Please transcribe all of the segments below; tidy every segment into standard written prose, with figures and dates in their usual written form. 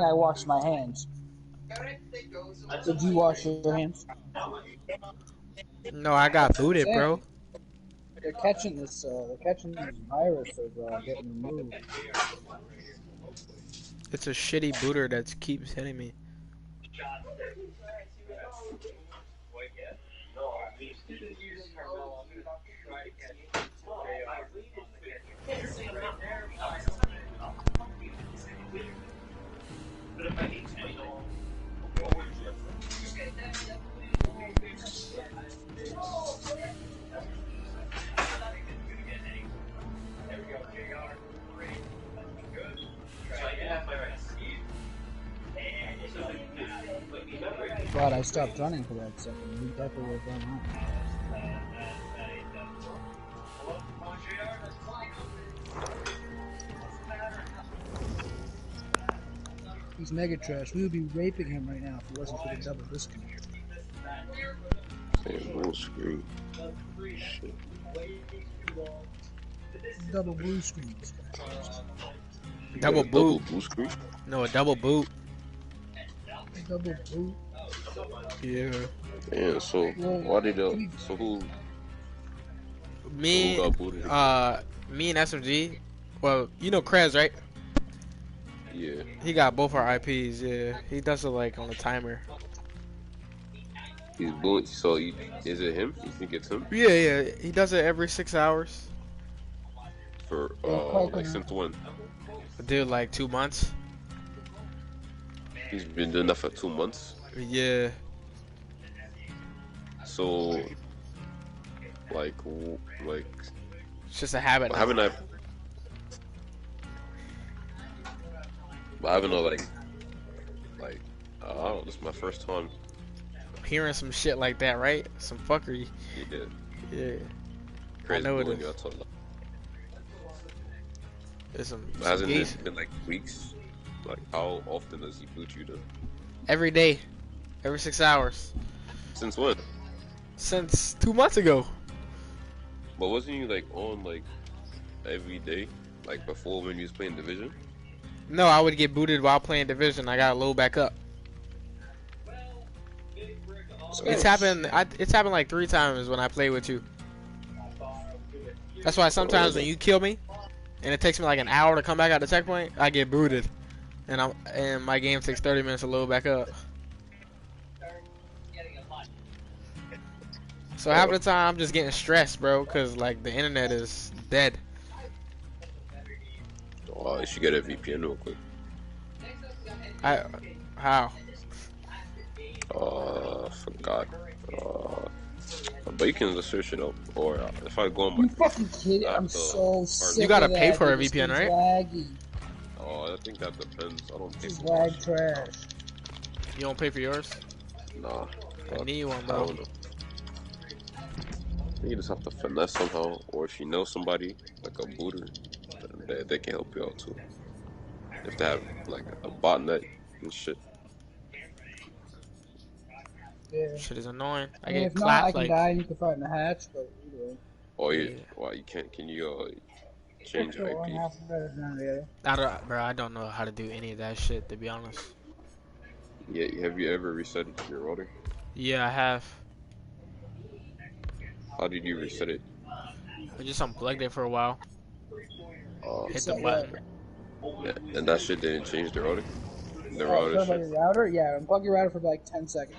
I washed my hands. Did you wash your hands? No, I got booted, bro. Saying they're catching this virus of getting removed. It's a shitty booter that keeps hitting me. Glad I stopped running for that second. We definitely would have done that. He's mega trash. We would be raping him right now if it wasn't for the double discount. Full screen. Shit. Double blue screen. Double boot. Double blue screen? No, a double boot. Double boot. Yeah. Yeah, so why did so who Me, got booted? me and SMG. Well, you know Krez, right? Yeah. He got both our IPs. Yeah, he does it like on a timer. He's booted. So is it him? You think it's him? Yeah. He does it every 6 hours. For like since when? Dude, like 2 months. He's been doing that for 2 months. Yeah. So like It's just a habit. haven't I like I don't know, this is my first time Hearing some shit like that, right? Some fuckery. Yeah. Yeah. Crazy know it booing is. you, I told you. It's some Hasn't geese. it been like weeks? Like how often does he boot you then? Every day. Every 6 hours. Since when? Since 2 months ago. But wasn't you like on like every day? Like before when you was playing Division? No, I would get booted while playing Division. I got load back up. It's happened. It's happened like 3 times when I play with you. That's why sometimes when you kill me, and it takes me like an hour to come back out the checkpoint, I get booted, and my game takes 30 minutes to load back up. So half the time I'm just getting stressed, bro, cause like the internet is dead. Oh, you should get a VPN real quick. How? Forgot. But you can just search it up, or if I go on my. You fucking kidding? I'm so sick. You gotta of pay that. for a This VPN, thing's right? Laggy. Oh, I think that depends. I don't pay This is for lag much. trash. You don't pay for yours? Nah. I need one, I bro. don't know. You just have to finesse somehow, or if you know somebody like a booter, then they can help you out too. If they have like a botnet and shit. Yeah. Shit is annoying. I I mean, get if not, I clapped can like. die and you can fight in the hatch, but either way. Oh yeah. Yeah. Why you can't? Can you change your One IP? half better than the other. I don't know how to do any of that shit, to be honest. Yeah. Have you ever reset your router? Yeah, I have. How did you reset it? I just unplugged it for a while. Hit the So, button. Yeah, and that shit didn't change the router. The Oh, router talking about shit. your router? Yeah, unplug your router for like 10 seconds.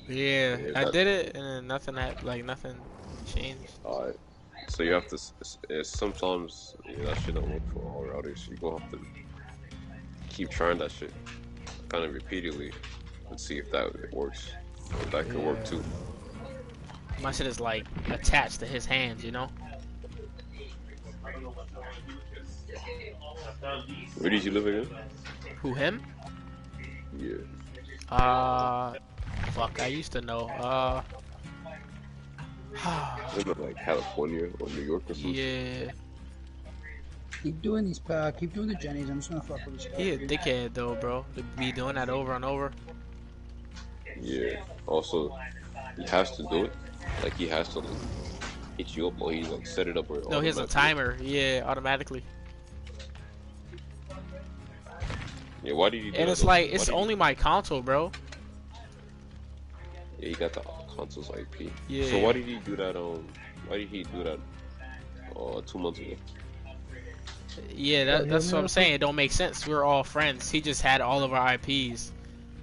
Yeah, Yeah, I that- did it, and then nothing changed. Alright. So you have to. Sometimes that shit don't work for all routers. You gonna have to keep trying that shit, kind of repeatedly, and see if that works. Or that could work Yeah. too. My shit is like attached to his hands, you know? Where did you live again? Who, him? Yeah. Fuck, I used to know. Live in like California or New York or something. Yeah. Keep doing these, keep doing the Jennies. I'm just gonna fuck with this. He a dickhead though, bro. To be doing that over and over. Yeah. Also, he has to do it. Like he has to like, hit you up, or he like set it up. Or No, he has a automatically. timer. Yeah, automatically. Yeah, why did you do And that? it's like, Why it's did only my console, bro. Yeah, he got the console's IP. Yeah. So why did he do that? Why did he do that? 2 months ago. Yeah, that's what I'm saying. It don't make sense. We're all friends. He just had all of our IPs,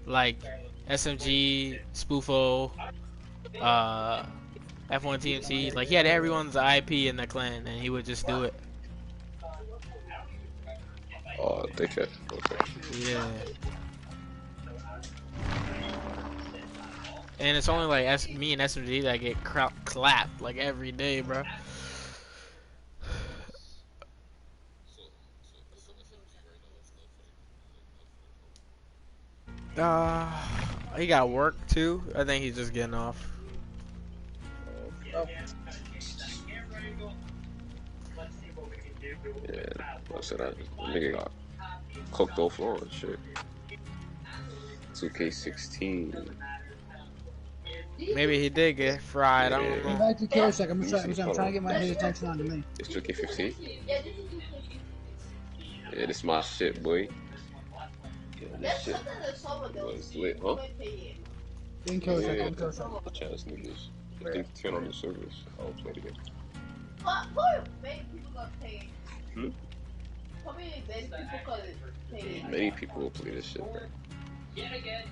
like SMG, Spoofo, F1 TNT. Like he had everyone's IP in the clan, and he would just do it. Oh, dickhead. Okay. Yeah. And it's only like me and SMG that get clapped like every day, bro. He got work too. I think he's just getting off. Oh. Yeah, I said that nigga got cooked offline and shit. 2K16. Maybe he did get fried. I don't Come know. back to Killer Sec. I'm trying to get his attention onto me. It's 2K15? Yeah, this my shit, boy. Yeah, this shit was lit, huh? In Killer Sec, in Killer Sec. Chance niggas. I think 10 on the servers. I'll play it again. Many people will play this shit, bro.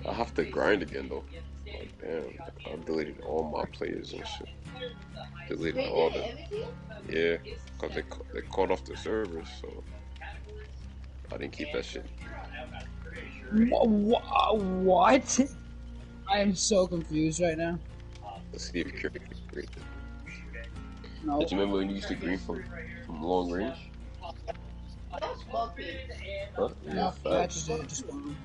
I have to grind again though. Like damn, I deleted all my players and shit. Deleted all of them. Yeah, cause they caught off the servers, so I didn't keep that shit. What? I am so confused right now. Let's see if you're great. No. Did you remember when you used to green from long range? Huh? No, Yeah, patches yet to spawn.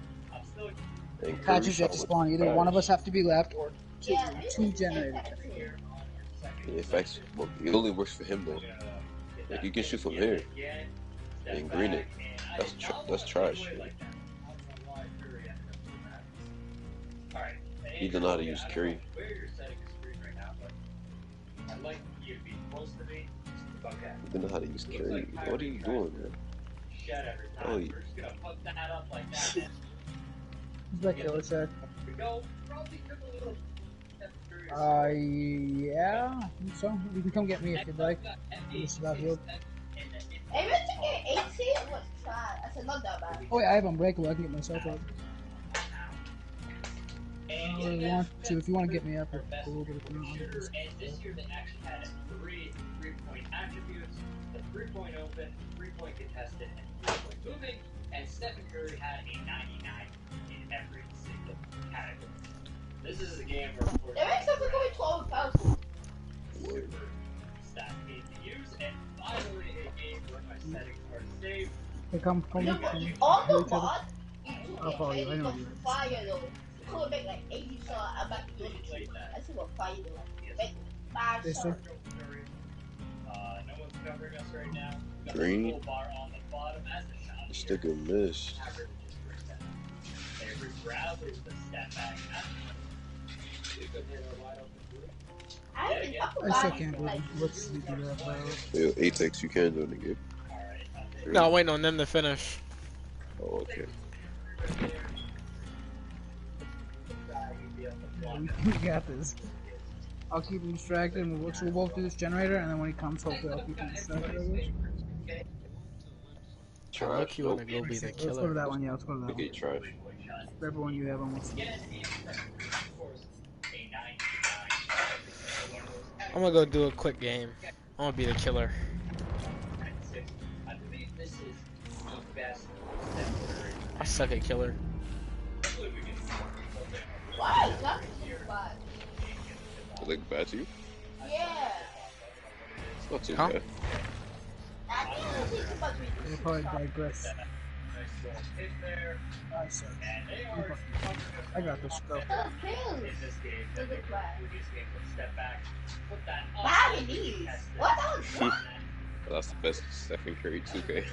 and Patches yet to spawn. Either one of us have to be left or two generators. Yeah, facts. Well, it only works for him though. Like you can shoot from here and green it. That's trash. He don't know how to use Curry. He don't know how to use Curry. What are you doing, man? Oh, yeah. Who's back Killer Sec? Yeah, I think so. You can come get me if you'd like. I'm just about healed. Oh yeah, I have Unbreakable. I can get myself up. I don't really want to. If you want to get me up, it's cool, but if you don't, I'll get this. And this year they actually had 3-point attributes, the 3-point open, 3-point contested, and 3-point moving, and Stephen Curry had a 99 in every single category. This is a game where, of course, stat need to use, and finally a game where my settings are saved. Hey, come On each the other. bot, I'll follow you. I know you. fire though. Could make like 80 shots. I'm about to do it. I see what fire though. Make 5 Yes, shots. sir. No one's covering us right now. We got Green. the full bar on the bottom as the shot This here. nigga missed. Average is right down. Every grab is the step back. I still can't believe it. Let's do that, bro. Yeah, Atex, you can do it again. No, waiting on them to finish. Oh, okay. We got this. I'll keep him distracted, and we'll both do this generator, and then when he comes, hopefully I'll keep him distracted. Trash. You wanna go be the Let's go to killer? that one, yeah, let's go to that Okay, one. trash. Whatever one you have almost. I'm gonna go do a quick game. I'm gonna be the killer. I believe this is the best I suck at killer. Why? That's bad. It look bad to you? Yeah. It's not too Huh? bad. I think it's too much We'll probably digress. hit there. I suck. And they are I got this. Go. kills. in this game. Does it bad? Previous game would step back, put that up. Bad it is. What else? Well, that's the best Stephen Curry 2K.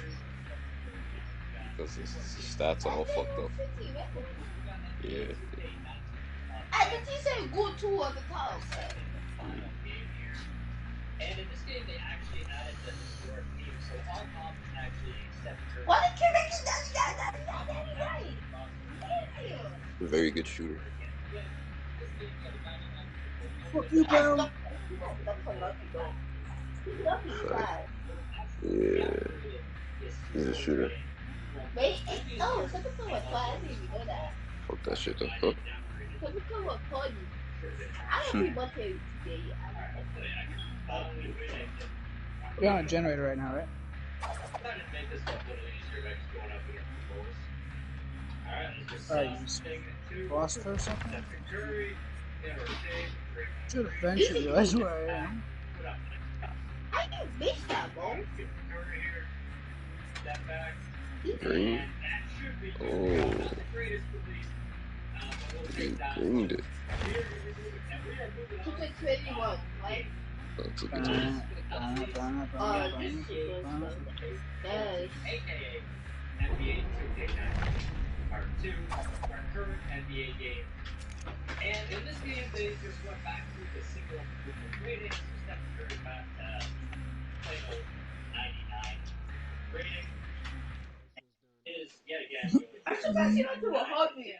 Because his stats are all fucked up. Yeah. And the team said good too at the top. And in this game, they actually added the historic theme, so all mobs actually Stephen Curry. Why did you make it right? Very good shooter. Fuck you, bro. Yeah. He's a shooter. Wait, oh, so this one was fun. I didn't even know that. Fuck that shit up. Huh? So this one was fun. I don't want to today. You're on a generator right now, right? Alright, you lost her or something? Should eventually realize where I am. I didn't miss that, bro. Green? Oh. He greened it. 21, right? That's a good one. This is nice. AKA NBA 2K19 Part 2, our current NBA game. And in this game, they just went back through the single rating. So Stephen Curry got plain old 99 rating. Is yet again. I should have seen him do a hobby.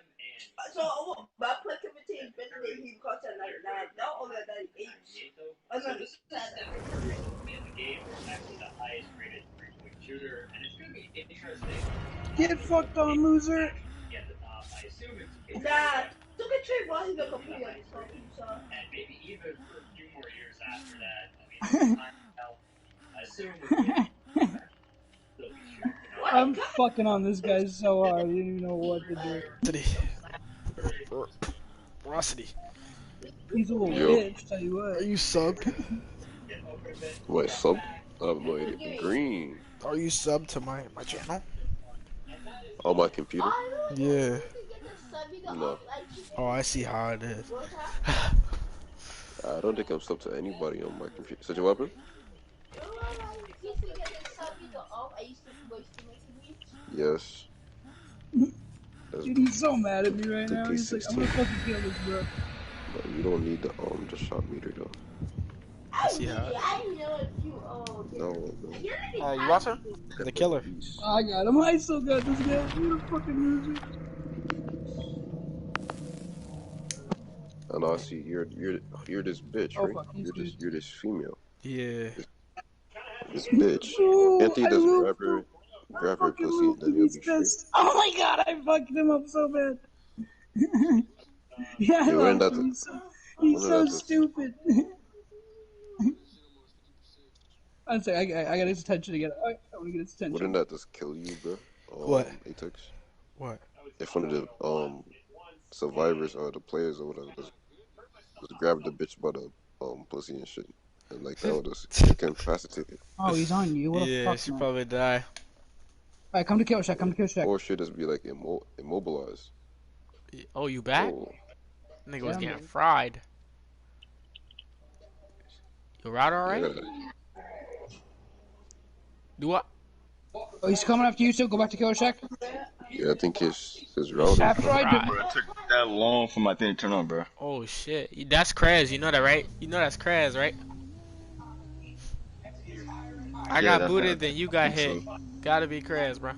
So, my productivity is better than he got at 99, not only at 98. I don't understand that. In the game, is actually the highest rated three-point shooter, and it's going to be interesting. Get fucked on, loser. Get the top. I assume it's Nah, look at Trey while he's gonna compete on his phone, so. and maybe even for a few more years after that. I mean, I assume they'll be shooting. I'm fucking on this guy so hard, I didn't even know what to do. Rosity. He's a little Yo. bitch, tell you Are what. you subbed? What, sub? I have no idea. Green. Are you subbed to my channel? On my computer? Yeah. No. Oh, I see how it is. I don't think I'm sub to anybody on my computer. Such a weapon? Yes. That's, Dude, he's so mad at me right The now. He's like, I'm gonna fucking kill this, bro. no, you don't need the shot meter though. I see how it is. No. You watch him? The killer. I got him. I still got this guy. You a fucking loser. And I see you're this bitch, Oh, right? fuck, he's You're this female. Yeah. This bitch. Oh, Can't you I just love grab her fucking pussy and then you'll these be straight? guys. Oh my god, I fucked him up so bad. Yeah, I Yeah, we're in love that him. He's we're so in that stupid. I'm sorry, I got his attention again. I want to get his attention. Wouldn't that just kill you, bro? What? Atex? What? If one of the survivors or the players or whatever just grab the bitch by the pussy and shit, and like that would just incapacitate it. Oh, he's on you. What a Yeah, fuck, she man. probably die. Alright, come to kill check. Come to kill check. Or should just be like immobilized. Oh, you back? Oh, Nigga was Yeah, getting man. fried. You right alright? yeah. Do what? Oh, he's coming after you too. Go back to kill check. Yeah, I think his router. After I do. Bro, it took that long for my thing to turn on, bro. Oh shit. That's Krez, you know that, right? You know that's Krez, right? I Yeah, got that's booted, right. then you got hit. So- Gotta be Krez, bro.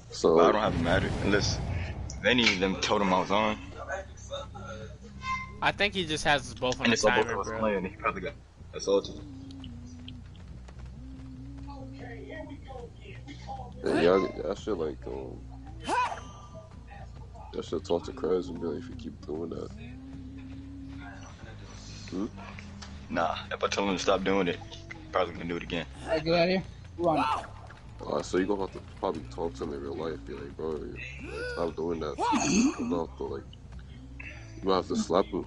So But I don't have a matter unless if any of them told him I was on, I think he just has us both on and the it's all both timer, of us bro. playing, he probably got assaulted. yeah, y'all should like y'all should talk to Krez and be like, if you keep doing that. Nah, if I told him to stop doing it, he probably gonna do it again. Alright, get out of here. Run. So you're gonna have to probably talk to him in real life. Be like, bro, like, stop doing that. You're gonna have to like, you gonna have to slap him,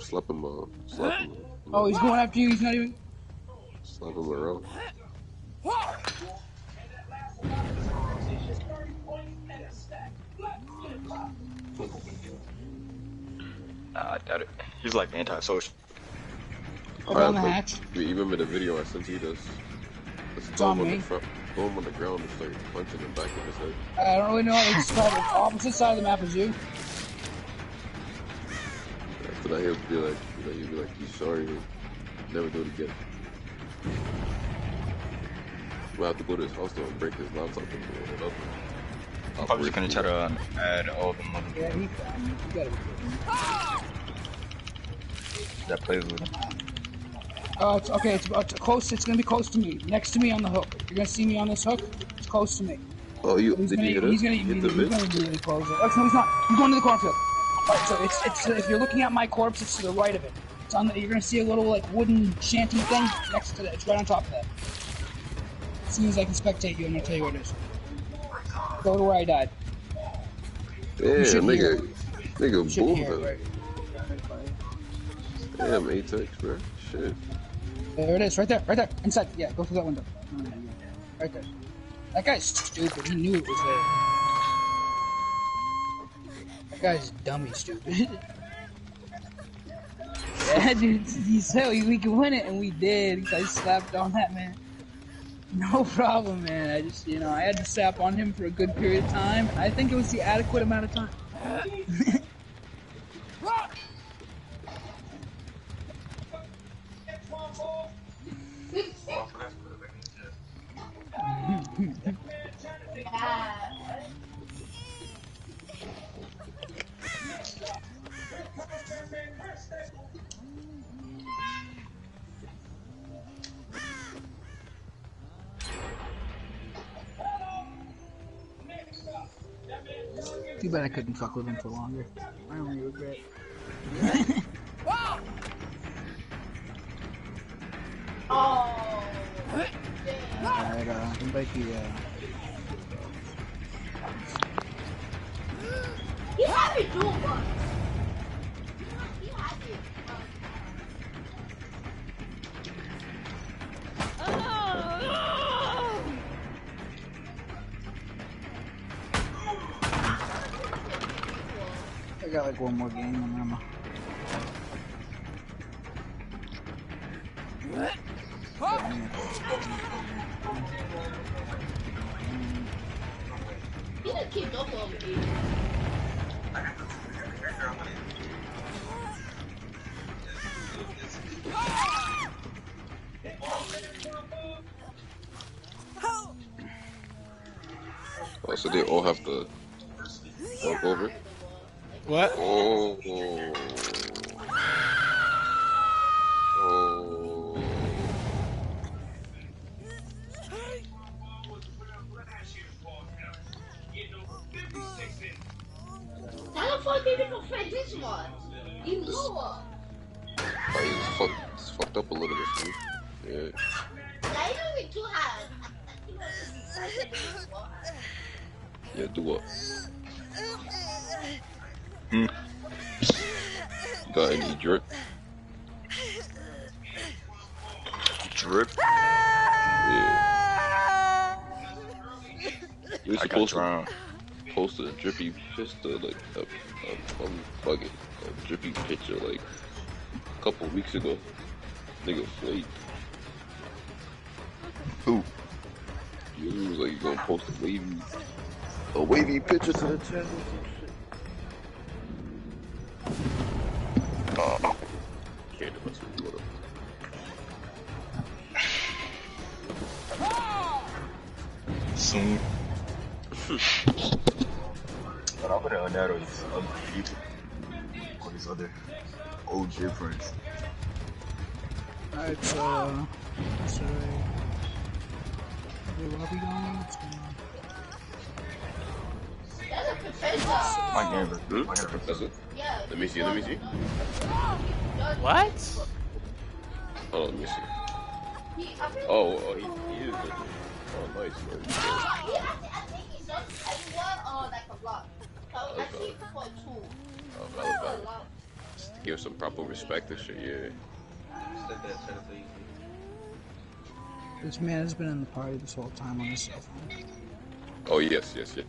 Oh, he's going after you. He's not even. slap him around. Nah, I doubt it. He's like antisocial. Go down the hatch. You remember the video I sent you? This on throw him on me. the front, throw him on the ground and start punching him back in his head. I don't really know how to describe it. Opposite side of the map is you. That's the So now he'll be like, he'll be like, he's sorry, and never do it again. We'll have to go to his house though and break his laptop and blow it up. I'm probably just gonna try to add all the mother Yeah, he found me. You gotta be kidding me. that plays with him. It's okay. It's close. It's gonna be close to me, next to me on the hook. You're gonna see me on this hook. It's close to me. Oh, He's did gonna, you hit it? he's gonna, Hit he's the gonna mid? be really close. Oh, no, he's not. He's going to the cornfield. Alright, so it's if you're looking at my corpse, it's to the right of it. It's on the, you're gonna see a little like wooden shanty thing next to that. It's right on top of that. As soon as I can spectate you, I'm gonna tell you where it is. Go to where I died. Yeah, should hear nigga You should boomed hear it, him. right? Damn, Atex, bro. Shit. There it is, right there, inside. Yeah, go through that window. Right there. That guy's stupid. He knew it was there. That guy's dummy stupid. Yeah, dude. He said we could win it, and we did. I slapped on that man. No problem, man. I just, I had to sap on him for a good period of time. I think it was the adequate amount of time. Too bad I couldn't fuck with him for longer. I only regret. Alright, invite the, He had me do one. He had me. I got like one more game and then I'm He done kicked up on me. Oh, so they all have to walk over? What? Oh. How the fuck did you confess this one? You know what? It's fucked up a little bit, dude. Yeah. Yeah, you know with two hands. Yeah, do what? Got any drip? Drip? Yeah. You're I got supposed to drowned. post a drippy picture, like a drippy picture, like a couple weeks ago. Nigga flaked. Who? You was like, you gonna post a wavy picture to the channel. Can't do much with it. Soon. But I'm gonna unnarrow these other people. All these other OG friends. Alright, so where are we going? What's going on? That's a professor. My neighbor. My That's neighbor. it. Yeah. Let me see, let me see. What? Hold on, let me see. I think Oh, he is good. Oh, nice, man. I think he's just everyone or like a block. So I see for two. Oh, valid. Give some proper respect and shit, yeah. This man has been in the party this whole time on his cell phone. Oh, yes, indeed.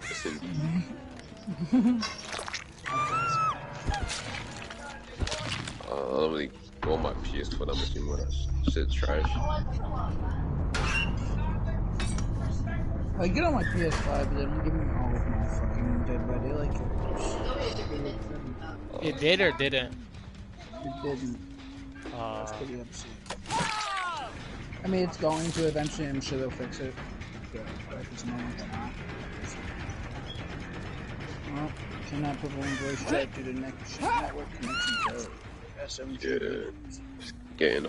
I don't really go on my PS4 that much anymore. That shit's trash. I get on my PS5, but they don't give me all of my fucking Dead by Daylight characters. It did or didn't? It didn't. That's pretty upsetting. I mean, it's going to eventually. I'm sure they'll fix it. But at this moment, they're not. Well, cannot perform voice chat due to network connection failure. SMG. Yeah, it's getting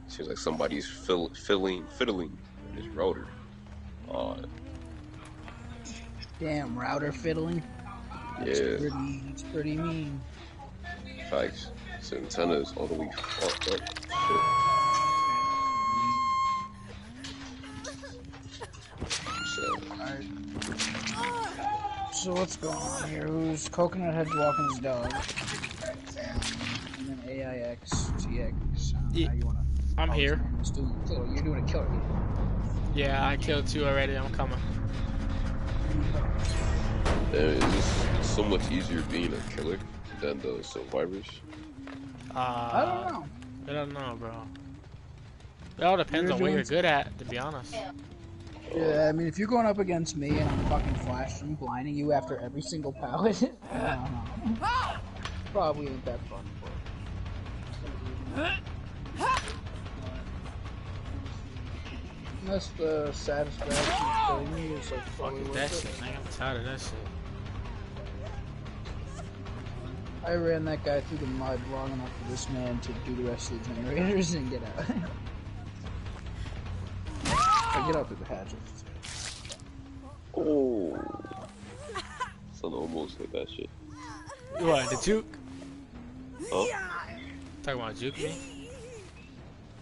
seems like somebody's fiddling with his router. Damn, router fiddling. That's Yeah. It's pretty mean. Facts. This antenna is all the way fucked up. So what's going on here? Who's Coconut Head's walking his dog? And then AIX, TX. Yeah, How you wanna? I'm here. You're doing a killer. Yeah, I killed 2 already. I'm coming. It's just so much easier being a killer than the survivors. I don't know. I don't know, bro. It all depends on what you're good at, to be honest. Yeah, I mean, if you're going up against me and I'm fucking flashing, blinding you after every single pallet, I don't know. Probably ain't that fun. That's the satisfaction of killing me is like fully Fuck worth that it. shit, man. I'm tired of that shit. I ran that guy through the mud long enough for this man to do the rest of the generators and get out. Or get out through the hatches. Oh, son almost hit that shit. What, the juke? Huh? Talking about juke me?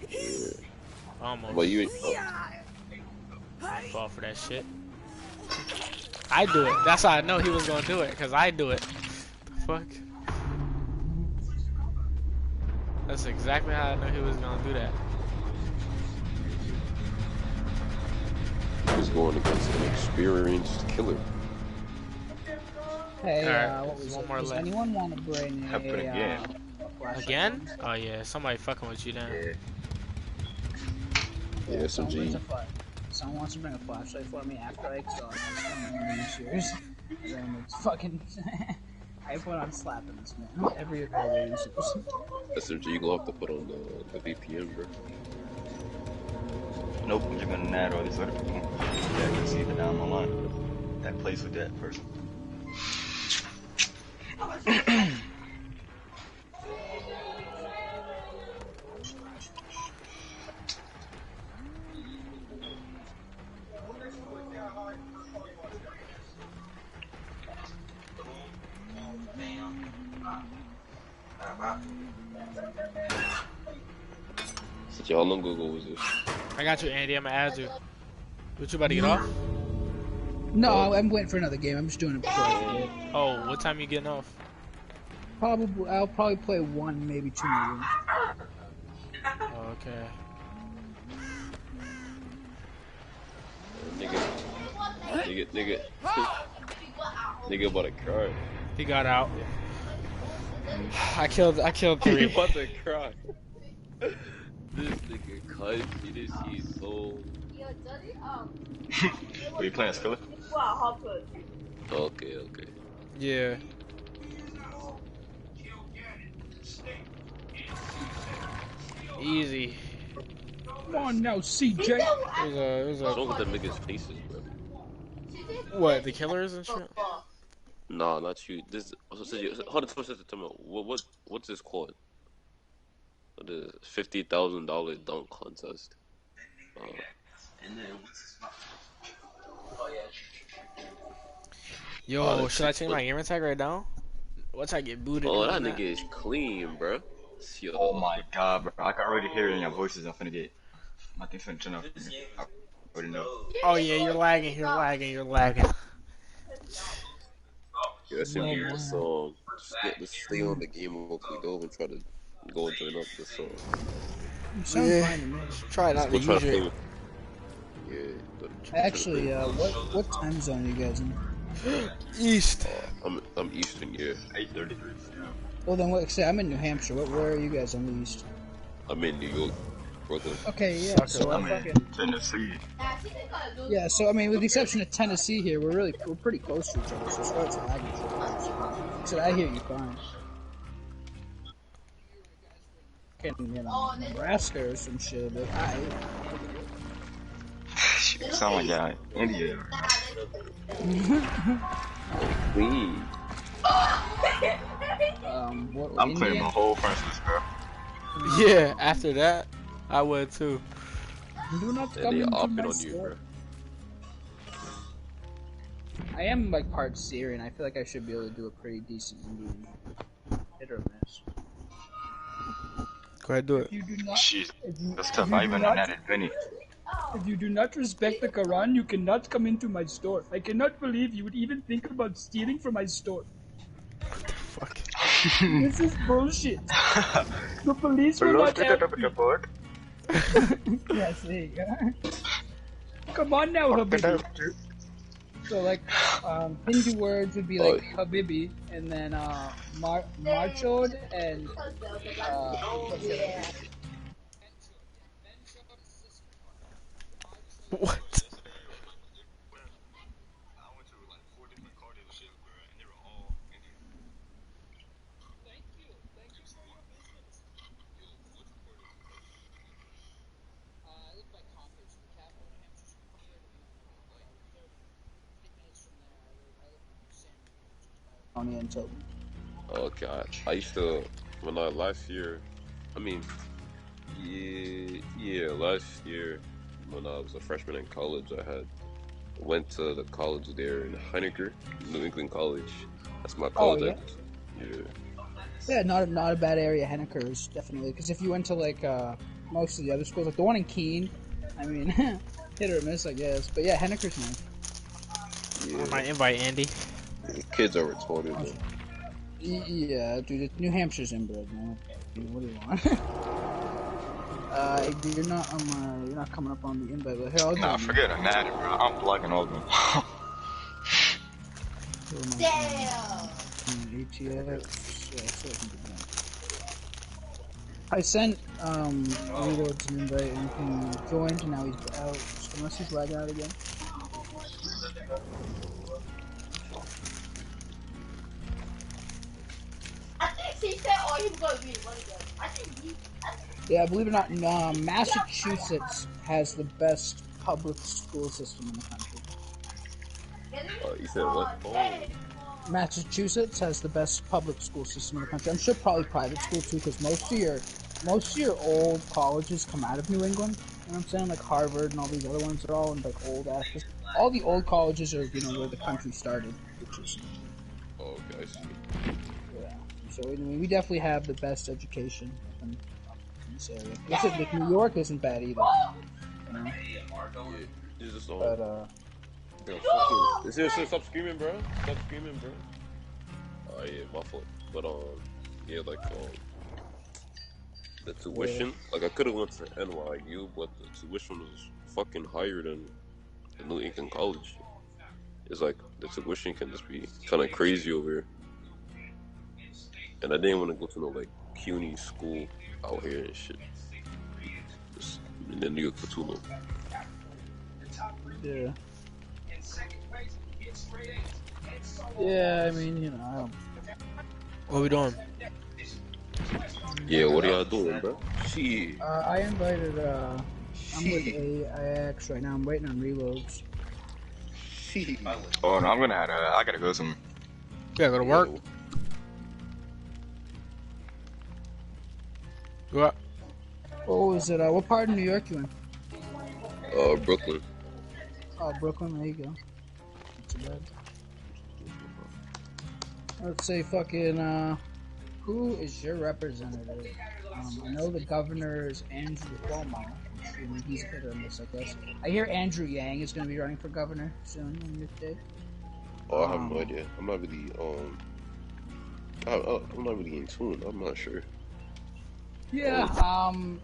Yeah. Almost. But you ain't. Fall for that shit. I do it. That's how I know he was gonna do it, because I do it. The fuck? That's exactly how I know he was gonna do that. He was going against an experienced killer. Hey, Alright, what was one it? more Does left. anyone want to bring Happen again. flashlight? Again? Oh yeah, somebody fucking with you then. Yeah, Someone brings SMG. a Someone wants to bring a flashlight for me after I exhaust this years. Then it's fucking. I put on slapping this man every other years. SMG, you gonna have to put on the VPN, bro. Nope, I'm just gonna nab all these other people. Yeah, I can see that down the line. That plays with that person. So how long ago was this? I got you, Andy. I'm gonna add you. What you about to get off? No, I'm waiting for another game. I'm just doing it before I forget. Oh, what time you getting off? I'll probably play 1, maybe 2 more games. Oh, okay. Nigga about to cry. He got out. I killed He 3. about to cry. This nigga cut. You didn't see his soul. Are you playing Skillet? Okay. Yeah. Easy. Come on now, CJ. It was What's a wrong with them niggas' faces, bro? what? The killers and shit. Nah, not you. This. Hold on, what's this called? The $50,000 dunk contest. Yo, should I change my gamer tag right now? Watch I get booted. Oh, that on nigga is clean, bro. Yo. Oh my god, bro. I can already hear it in your voices. I'm finna get. My thing's finna turn off. I already know. Oh yeah, you're lagging. Yo, SMG, just stay on the game real quick. Don't even try to go and join up the song. You sound fine to me. Try not to Go try use to play it. with. Yeah. Actually, what time zone are you guys in? East. I'm Eastern, yeah. 8:33. Well, then, I'm in New Hampshire. Where are you guys on the east? I'm in New York, brother. Okay, yeah. So I'm I'm in fucking. Tennessee. Yeah. So I mean, with the exception of Tennessee, here we're pretty close to each other. So as far as lagging, so I hear you fine. fucking, Nebraska or some shit, but Shit, sound like yeah, India. Please. What, I'm playing India? my whole Francis, bro. Yeah, after that, I would too. Do not And come they into opping my on you, store. bro. I am like part Syrian. I feel like I should be able to do a pretty decent Indian. Hit or miss. Go ahead, do it. If you do not, Jeez, if you, that's if tough. you I do even not, that at Vinny. if you do not respect the Quran, you cannot come into my store. I cannot believe you would even think about stealing from my store. Fuck. This is bullshit. The police will Hello, not street help me. interpreter. Yes, there you go. Come on now, Habibi. So like, Hindu words would be like Habibi, and then Marchod and what's the other? What? And Toby. Okay, I used to when I last year. I mean, yeah, last year when I was a freshman in college, I went to the college there in Heinecker, New England College. That's my college. Yeah, not a bad area. Henniker is definitely, because if you went to like most of the other schools, like the one in Keene, I mean, hit or miss, I guess. But yeah, Henniker's nice. Yeah. I might invite Andy. Kids are retarded though. Yeah, dude, New Hampshire's inbred, man. What do you want? You're not coming up on the invite, but here, I'll Nah, forget a natty, bro. I'm blocking all of them. Damn. ATX. Yeah, so I sent Reloads an invite and he joined, and now he's out. So unless he's lagging out again. I think he said, "Oh, he was going to be one of them." I think Yeah, believe it or not, Massachusetts has the best public school system in the country. You said what? Oh. Massachusetts has the best public school system in the country. I'm sure probably private school too, because most of your old colleges come out of New England. You know what I'm saying? Like Harvard and all these other ones are all in like old ass. All the old colleges are where the country started, which is. Oh, okay, I see. Yeah. So I mean, we definitely have the best education in this area. Like New York isn't bad either. You know? Yeah, it's just But seriously, stop screaming, bro. Stop screaming, bro. Oh yeah, my fault. But yeah, like the tuition. Like I could have went to NYU, but the tuition was fucking higher than the New England College. It's like the tuition can just be kind of crazy over here. And I didn't want to go to no like CUNY school out here and shit. Just in the New York for too long. yeah. Yeah, I mean, I don't. What we doing? Yeah, what are y'all doing, bro? Shit. I invited, I'm with AIX right now. I'm waiting on reloads. Oh no, I gotta go somewhere. You gotta go to work. What? Oh, is it, what part of New York you in? Brooklyn. Oh, Brooklyn, there you go. Not too bad. Let's say fucking, who is your representative? I know the governor is Andrew Cuomo. He's a hit or miss, I guess. I hear Andrew Yang is going to be running for governor soon in your state. Oh, I have no idea. I'm not really, I'm not really in tune. I'm not sure. Yeah,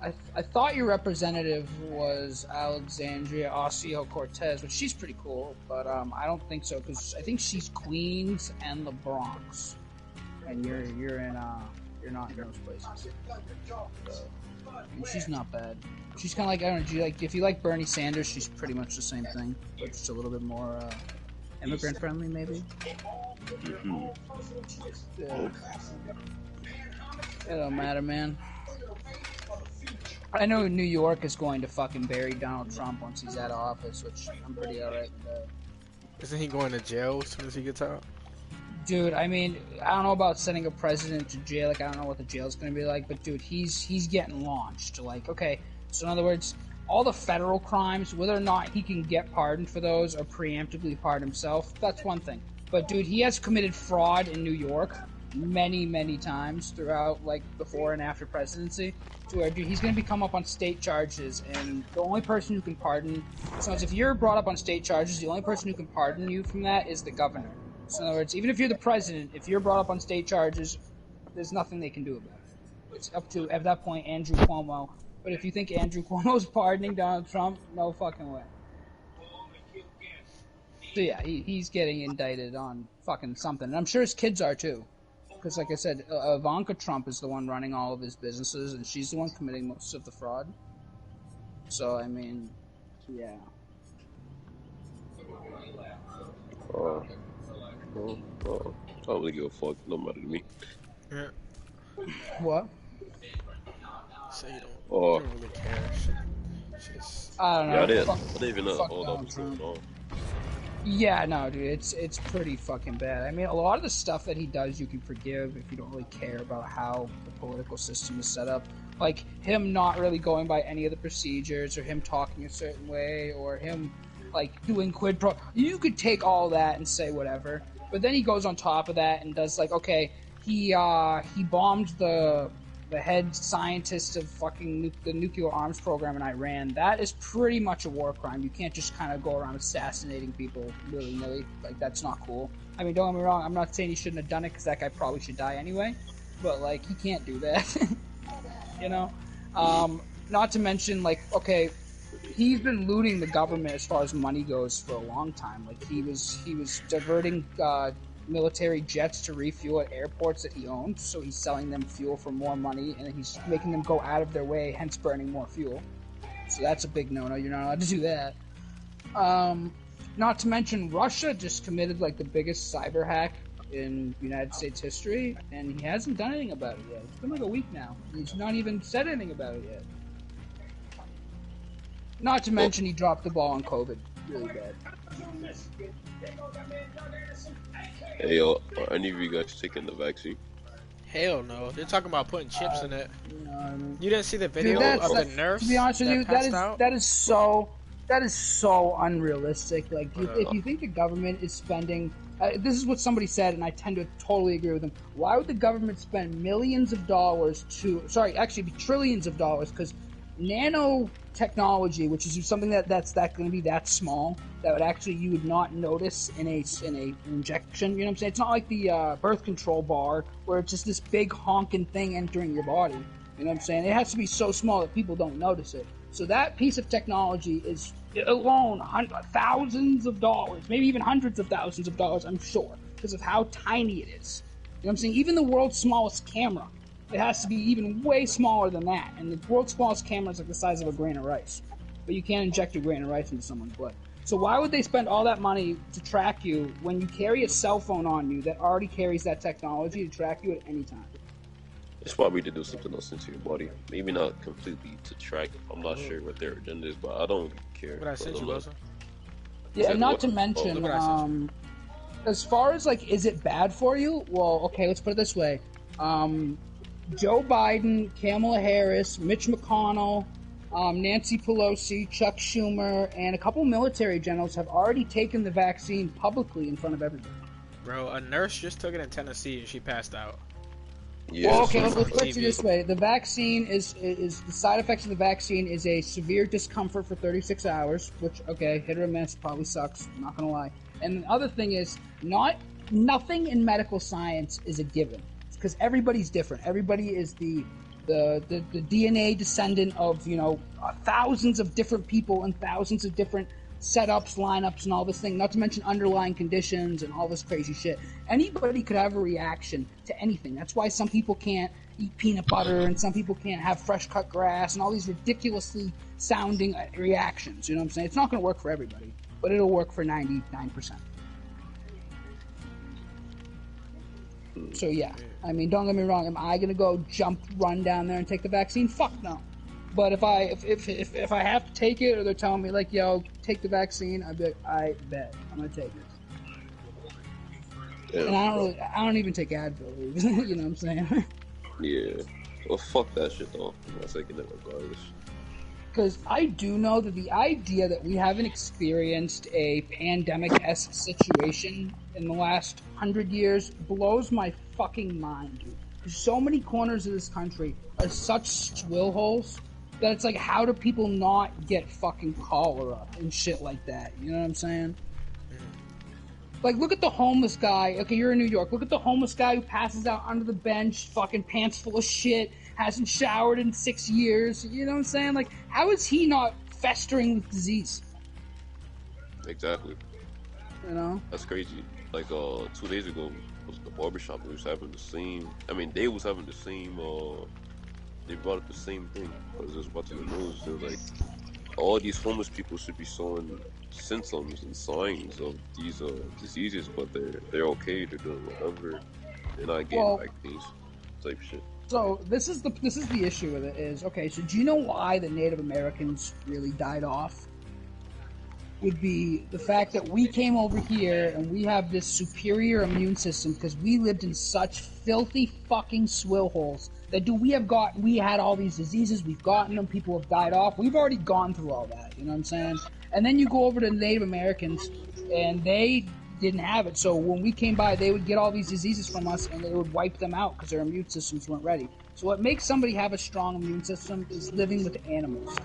I thought your representative was Alexandria Ocasio-Cortez, which she's pretty cool, but I don't think so, because I think she's Queens and the Bronx, and you're not in those places. So, and she's not bad. She's kind of like, I don't know, if you like Bernie Sanders, she's pretty much the same thing, but just a little bit more immigrant friendly, maybe. Mm-hmm. Yeah. It don't matter, man. I know New York is going to fucking bury Donald Trump once he's out of office, which I'm pretty alright with that. Isn't he going to jail as soon as he gets out? Dude, I mean, I don't know about sending a president to jail. Like, I don't know what the jail's going to be like, but dude, he's getting launched. Like, okay, so in other words, all the federal crimes, whether or not he can get pardoned for those or preemptively pardon himself, that's one thing. But dude, he has committed fraud in New York many, many times throughout, like, before and after presidency, to where, dude, he's going to be come up on state charges, and the only person who can pardon, so if you're brought up on state charges, the only person who can pardon you from that is the governor. So in other words, even if you're the president, if you're brought up on state charges, there's nothing they can do about it. It's up to, at that point, Andrew Cuomo. But if you think Andrew Cuomo's pardoning Donald Trump, no fucking way. So yeah, he's getting indicted on fucking something. And I'm sure his kids are too. Because like I said, Ivanka Trump is the one running all of his businesses, and she's the one committing most of the fraud. So, I mean, yeah. I don't really give a fuck. No matter to me. Yeah. What? So you don't really care. Just... I don't know. Yeah, I didn't even know all that was going on. Yeah, no, dude, it's pretty fucking bad. I mean, a lot of the stuff that he does you can forgive if you don't really care about how the political system is set up. Like, him not really going by any of the procedures, or him talking a certain way, or him, like, doing quid pro... You could take all that and say whatever, but then he goes on top of that and does, like, okay, he bombed the head scientist of fucking the nuclear arms program in Iran. That is pretty much a war crime. You can't just kind of go around assassinating people willy-nilly. Like, that's not cool. I mean, don't get me wrong, I'm not saying he shouldn't have done it, because that guy probably should die anyway, but, like, he can't do that. You know? Not to mention, like, okay, he's been looting the government as far as money goes for a long time. Like, he was diverting military jets to refuel at airports that he owned, so he's selling them fuel for more money, and he's making them go out of their way, hence burning more fuel. So that's a big no-no. You're not allowed to do that. Not to mention, Russia just committed, like, the biggest cyber hack in United States history, and he hasn't done anything about it yet. It's been like a week now. He's not even said anything about it yet. Not to mention, he dropped the ball on COVID really bad. Hey, yo, are any of you guys taking the vaccine? Hell no. They're talking about putting chips in it. You didn't see the Dude, video of the nurse? To be honest with you, that is so unrealistic. Like, if you think the government is spending, this is what somebody said, and I tend to totally agree with them. Why would the government spend millions of dollars actually trillions of dollars? Because nanotechnology, which is something that's going to be that small, that would actually you would not notice in a injection. You know what I'm saying? It's not like the birth control bar where it's just this big honking thing entering your body. You know what I'm saying? It has to be so small that people don't notice it. So that piece of technology is alone thousands of dollars, maybe even hundreds of thousands of dollars, I'm sure, because of how tiny it is. You know what I'm saying? Even the world's smallest camera, it has to be even way smaller than that. And the world's smallest camera is like the size of a grain of rice. But you can't inject a grain of rice into someone's blood. So why would they spend all that money to track you when you carry a cell phone on you that already carries that technology to track you at any time? It's probably to do something else into your body. Maybe not completely to track. I'm not sure what their agenda is, but I don't care. What I sent you, Wilson? Yeah, not to mention, as far as, like, is it bad for you? Well, okay, let's put it this way. Joe Biden, Kamala Harris, Mitch McConnell, Nancy Pelosi, Chuck Schumer, and a couple military generals have already taken the vaccine publicly in front of everybody. Bro, a nurse just took it in Tennessee and she passed out. Yeah, well, okay, let's put it this way. The vaccine is the side effects of the vaccine is a severe discomfort for 36 hours, which, okay, hit or miss, probably sucks, I'm not gonna lie. And the other thing is, nothing in medical science is a given, because everybody's different. Everybody is the DNA descendant of, you know, thousands of different people and thousands of different setups, lineups, and all this thing, not to mention underlying conditions and all this crazy shit. Anybody could have a reaction to anything. That's why some people can't eat peanut butter and some people can't have fresh cut grass and all these ridiculously sounding reactions. You know what I'm saying? It's not going to work for everybody, but it'll work for 99%. So yeah, I mean, don't get me wrong. Am I going to go run down there and take the vaccine? Fuck no. But if I have to take it, or they're telling me like, yo, take the vaccine, I'd be like, I bet I'm gonna take it. Yeah. And I don't even take Advil. You know what I'm saying? Yeah. Well, fuck that shit though. I'm not taking it regardless. Because I do know that the idea that we haven't experienced a pandemic-esque situation in the last 100 years blows my fucking mind, dude. Because so many corners of this country are such swill holes that it's like, how do people not get fucking cholera and shit like that? You know what I'm saying? Like, look at the homeless guy. Okay, you're in New York. Look at the homeless guy who passes out under the bench, fucking pants full of shit, hasn't showered in 6 years. You know what I'm saying? Like, how is he not festering with disease? Exactly. You know? That's crazy. Like 2 days ago was the barbershop. They was having the same. I mean, they was having the same. They brought up the same thing because it was watching the news. They were like, all these homeless people should be showing symptoms and signs of these diseases, but they're okay. They're doing whatever. They're not getting vaccines, type shit. So this is the issue with it is, okay, so do you know why the Native Americans really died off? Would be the fact that we came over here and we have this superior immune system because we lived in such filthy fucking swill holes that we had all these diseases, we've gotten them, people have died off, we've already gone through all that, you know what I'm saying? And then you go over to Native Americans and they didn't have it, so when we came by, they would get all these diseases from us and they would wipe them out because their immune systems weren't ready. So what makes somebody have a strong immune system is living with animals.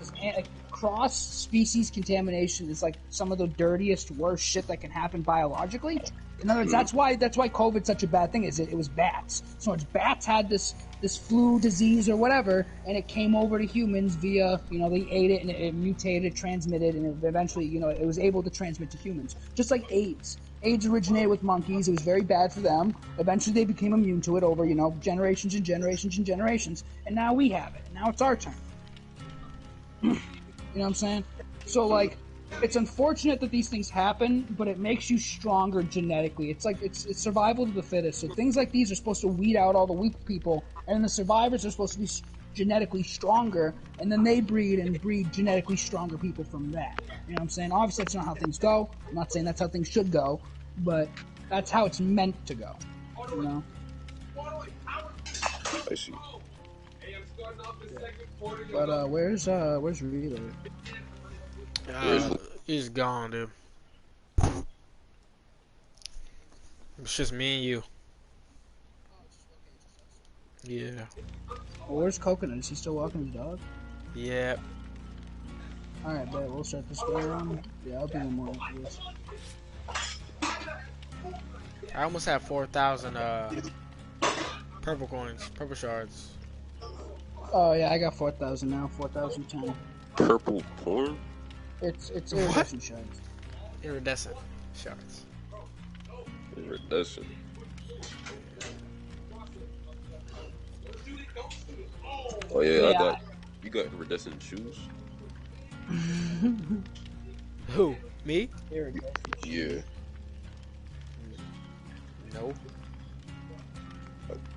Cross-species contamination is like some of the dirtiest, worst shit that can happen biologically. In other words, that's why COVID's such a bad thing. Is it was bats. So it's bats had this flu disease or whatever, and it came over to humans via, they ate it and it mutated, transmitted, and eventually, it was able to transmit to humans. Just like AIDS. AIDS originated with monkeys. It was very bad for them. Eventually, they became immune to it over, generations and generations and generations. And now we have it. Now it's our turn. You know what I'm saying? So, like, it's unfortunate that these things happen, but it makes you stronger genetically. It's like, it's survival to the fittest. So things like these are supposed to weed out all the weak people, and the survivors are supposed to be genetically stronger, and then they breed genetically stronger people from that. You know what I'm saying? Obviously, that's not how things go. I'm not saying that's how things should go, but that's how it's meant to go. You know? I see. But where's Rita? He's gone, dude. It's just me and you. Yeah. Well, where's Coconut? Is he still walking his dog? Yeah. Alright, bet. We'll start this way around. Yeah, I'll be one more after this. I almost have 4,000 purple coins, purple shards. Oh yeah, I got 4,000 now. 4,010. Purple porn? It's iridescent shards. Iridescent shards. Iridescent. Oh yeah, you got iridescent shoes? Who? Me? Iridescent. Yeah. No.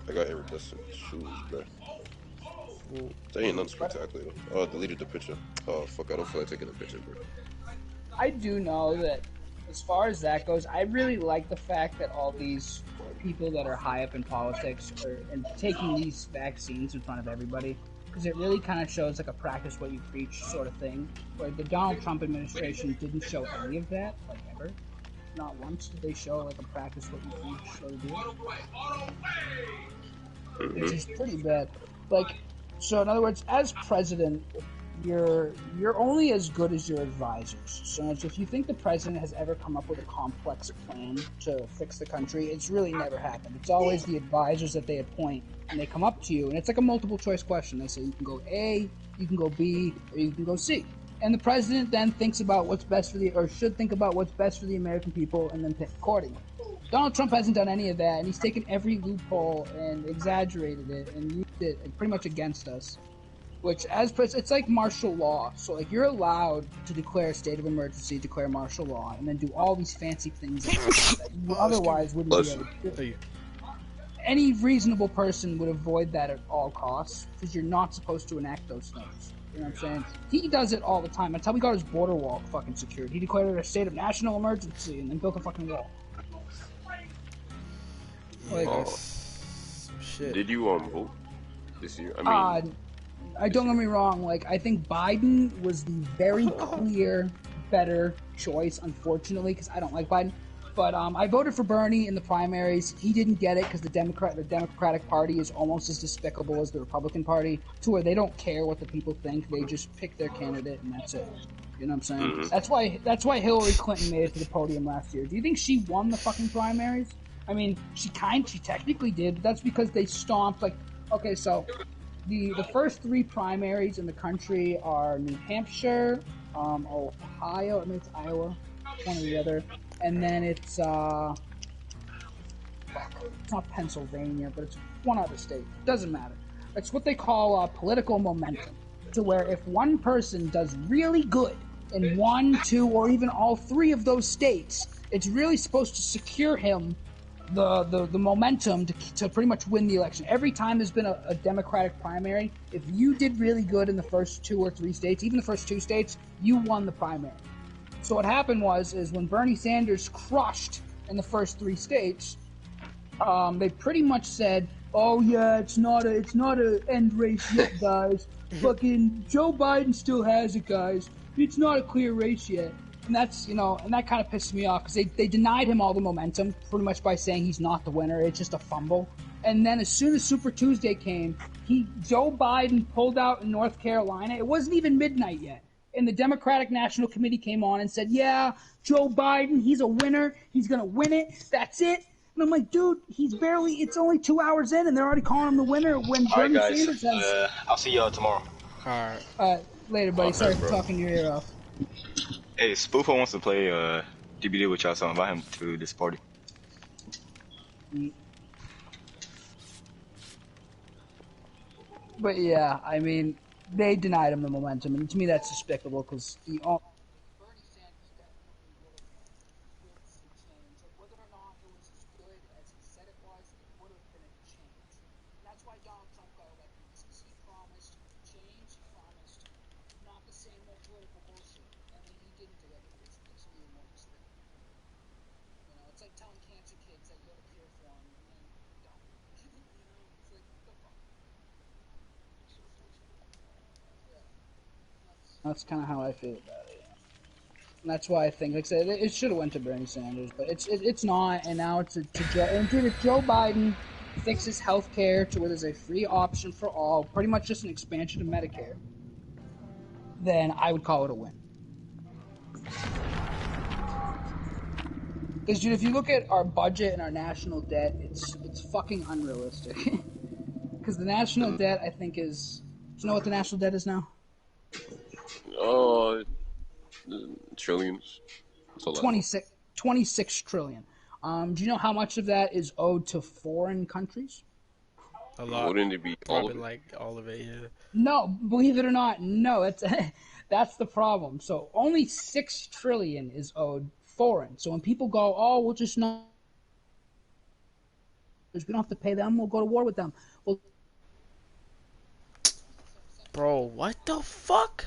I got iridescent shoes, bro. They ain't nothing spectacular. Oh, I deleted the picture. Oh fuck, I don't feel like taking a picture, bro. I do know that as far as that goes, I really like the fact that all these people that are high up in politics are taking these vaccines in front of everybody, because it really kind of shows like a practice what you preach sort of thing, where the Donald Trump administration didn't show any of that, like ever. Not once did they show like a practice what you preach sort of deal. Which is pretty bad. Like, so in other words, as president, you're only as good as your advisors. So if you think the president has ever come up with a complex plan to fix the country, it's really never happened. It's always the advisors that they appoint, and they come up to you, and it's like a multiple choice question. They say you can go A, you can go B, or you can go C. And the president then thinks about what's best for should think about what's best for the American people, and then pick accordingly. Donald Trump hasn't done any of that, and he's taken every loophole and exaggerated it and used it pretty much against us. Which, as it's like martial law. So, like, you're allowed to declare a state of emergency, declare martial law, and then do all these fancy things that you otherwise wouldn't be able to do. Any reasonable person would avoid that at all costs, because you're not supposed to enact those things. You know what I'm saying? He does it all the time. That's how we got his border wall fucking secured. He declared it a state of national emergency and then built a fucking wall. Like, shit. Did you vote this year? I mean, I don't get me wrong. Like, I think Biden was the very clear, better choice. Unfortunately, because I don't like Biden. But I voted for Bernie in the primaries. He didn't get it because the Democratic Party is almost as despicable as the Republican Party, to where they don't care what the people think. They just pick their candidate and that's it. You know what I'm saying? Mm-hmm. That's why Hillary Clinton made it to the podium last year. Do you think she won the fucking primaries? I mean, she technically did, but that's because they stomped, like, okay, so the first 3 primaries in the country are New Hampshire, Ohio, I mean, it's Iowa, one or the other, and then it's not Pennsylvania, but it's one other state. Doesn't matter. It's what they call political momentum, to where if one person does really good in 1, 2, or even all 3 of those states, it's really supposed to secure him the momentum to pretty much win the election. Every time there's been a Democratic primary, if you did really good in the first 2 or 3 states, even the first 2 states, you won the primary. So what happened is when Bernie Sanders crushed in the first 3 states, they pretty much said, "Oh yeah, it's not a end race yet, guys. Fucking Joe Biden still has it, guys. It's not a clear race yet." And that's, and that kind of pissed me off because they denied him all the momentum pretty much by saying he's not the winner. It's just a fumble. And then as soon as Super Tuesday came, Joe Biden pulled out in North Carolina. It wasn't even midnight yet. And the Democratic National Committee came on and said, "Yeah, Joe Biden, he's a winner. He's going to win it. That's it." And I'm like, dude, it's only 2 hours in and they're already calling him the winner when Bernie Sanders has... I'll see y'all tomorrow. Alright. Later, buddy. Okay, Sorry for bro. talking your ear off. Hey, Spoofo wants to play DBD with y'all, so invite him to this party. But yeah, I mean, they denied him the momentum, and to me that's despicable because Bernie Sanders definitely would have some change. Like, whether or not it was as good as he said it was, it would have been a change. And that's why Donald Trump got elected, because he promised change, he promised not the same old political bullshit, and then he didn't deliver. It's being more despicable. It's like telling cancer kids that you have a cure for them, and then you don't. It's like, what the fuck? That's kind of how I feel about it. And that's why I think, like I said, it should have went to Bernie Sanders, but it's not, and now it's to Joe. And dude, if Joe Biden fixes healthcare to where there's a free option for all, pretty much just an expansion of Medicare, then I would call it a win. Because, dude, if you look at our budget and our national debt, it's fucking unrealistic. Because the national debt, I think, is... Do you know what the national debt is now? Trillions. 26 trillion. Do you know how much of that is owed to foreign countries? A lot. Wouldn't it be all Probably of it? like all of it, yeah. No, believe it or not, no. That's the problem. So only 6 trillion is owed foreign. So when people go, "Oh, we'll just not... we don't have to pay them, we'll go to war with them." Well, Bro, what the fuck?